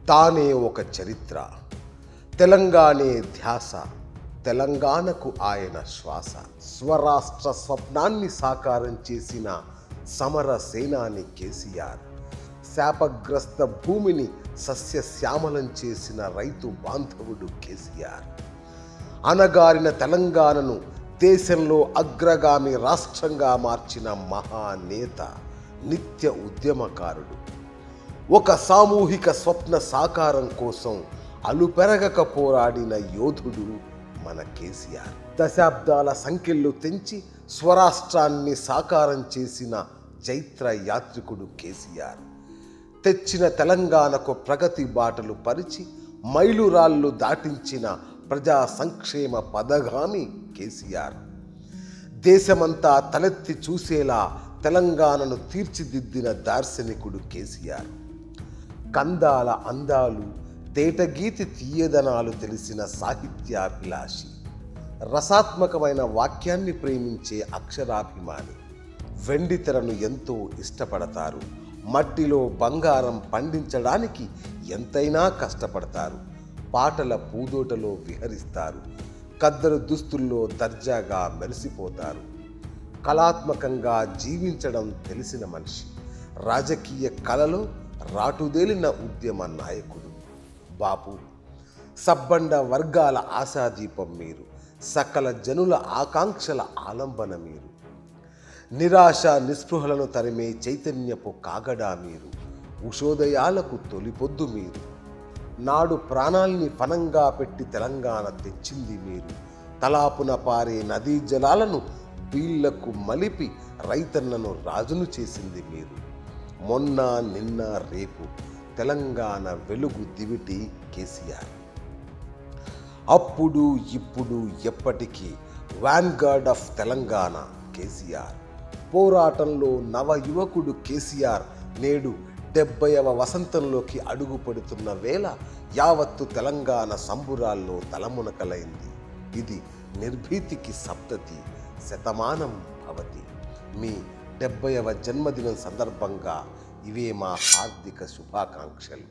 తానే ఒక చరిత్ర, తెలంగాణే ధ్యాస, తెలంగాణకు ఆయన శ్వాస. స్వరాష్ట్ర స్వప్నాన్ని సాకారం చేసిన సమర సేనాని కేసీఆర్. శాపగ్రస్త భూమిని సస్యశ్యామలం చేసిన రైతు బాంధవుడు కేసీఆర్. అణగారిన తెలంగాణను దేశంలో అగ్రగామి రాష్ట్రంగా మార్చిన మహానేత, నిత్య ఉద్యమకారుడు. ఒక సామూహిక స్వప్న సాకారం కోసం అలుపెరగక పోరాడిన యోధుడు మన కేసీఆర్. దశాబ్దాల సంఖ్యలు తెంచి స్వరాష్ట్రాన్ని సాకారం చేసిన చైత్ర యాత్రికుడు కేసీఆర్. తెచ్చిన తెలంగాణకు ప్రగతి బాటలు పరిచి మైలురాళ్ళు దాటించిన ప్రజా సంక్షేమ పదగామి కేసీఆర్. దేశమంతా తలెత్తి చూసేలా తెలంగాణను తీర్చిదిద్దిన దార్శనికుడు కేసీఆర్. కందాల అందాలు, తేటగీతి తీయదనాలు తెలిసిన సాహిత్యాభిలాషి. రసాత్మకమైన వాక్యాన్ని ప్రేమించే అక్షరాభిమాని. వెండి తెరను ఎంతో ఇష్టపడతారు. మట్టిలో బంగారం పండించడానికి ఎంతైనా కష్టపడతారు. పాటల పూదోటలో విహరిస్తారు. ఖద్దరు దుస్తుల్లో దర్జాగా మెరిసిపోతారు. కళాత్మకంగా జీవించడం తెలిసిన మనిషి. రాజకీయ కళలో రాటుదేలిన ఉద్యమ నాయకుడు బాపు. సబ్బండ వర్గాల ఆశాదీపం మీరు. సకల జనుల ఆకాంక్షల ఆలంబన మీరు. నిరాశ నిస్పృహలను తరిమే చైతన్యపు కాగడా మీరు. ఉషోదయాలకు తొలిపొద్దు మీరు. నాడు ప్రాణాల్ని ఫనంగా పెట్టి తెలంగాణ తెచ్చింది మీరు. తలాపున పారే నదీ జలాలను బీళ్లకు మలిపి రైతన్నను రాజును చేసింది మీరు. మొన్న నిన్న రేపు తెలంగాణ వెలుగు దివిటి కేసీఆర్. అప్పుడు ఇప్పుడు ఎప్పటికీ వాన్గార్డ్ ఆఫ్ తెలంగాణ కేసీఆర్. పోరాటంలో నవ యువకుడు కేసీఆర్ నేడు 70వ వసంతంలోకి అడుగు పడుతున్న వేళ యావత్తు తెలంగాణ సంబురాల్లో తలమునకలైంది. ఇది నిర్భీతికి సప్తతి, శతమానం భవతి. మీ 70వ జన్మదినం సందర్భంగా ఇవే మా హార్దిక శుభాకాంక్షలు.